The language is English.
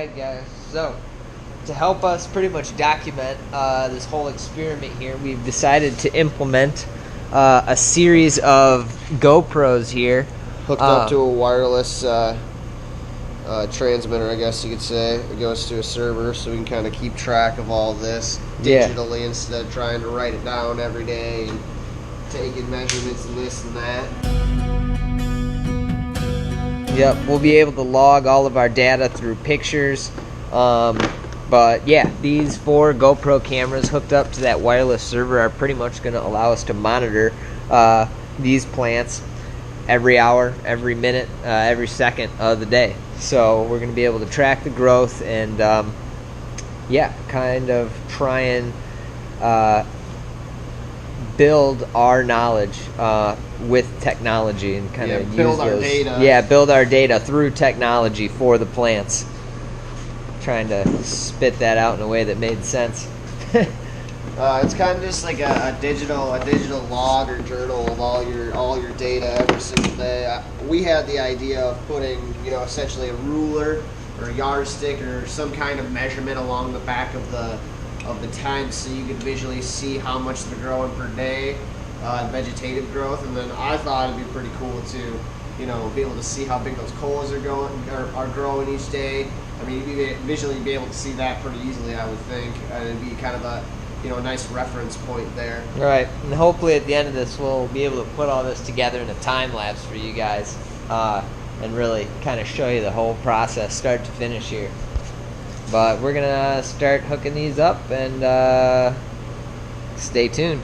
Alright guys, so to help us pretty much document this whole experiment here, we've decided to implement a series of GoPros here. Hooked up to a wireless transmitter, I guess you could say. It goes to a server so we can kind of keep track of all this digitally instead of trying to write it down every day and taking measurements and this and that. Yep, we'll be able to log all of our data through pictures. But yeah, these 4 GoPro cameras hooked up to that wireless server are pretty much going to allow us to monitor these plants every hour, every minute, every second of the day. So we're going to be able to track the growth and yeah, kind of try and build our knowledge with technology and kind of build our data. Yeah, build our data through technology for the plants. Trying to spit that out in a way that made sense. It's kind of just like a digital log or journal of all your data every single day. We had the idea of putting, essentially a ruler or a yardstick or some kind of measurement along the back of the tent, so you could visually see how much they're growing per day, vegetative growth. And then I thought it'd be pretty cool to, be able to see how big those colas are growing each day. I mean, you'd visually be able to see that pretty easily, I would think, and it'd be kind of a nice reference point there. Right, and hopefully at the end of this we'll be able to put all this together in a time lapse for you guys, and really kind of show you the whole process, start to finish here. But we're gonna start hooking these up, and stay tuned.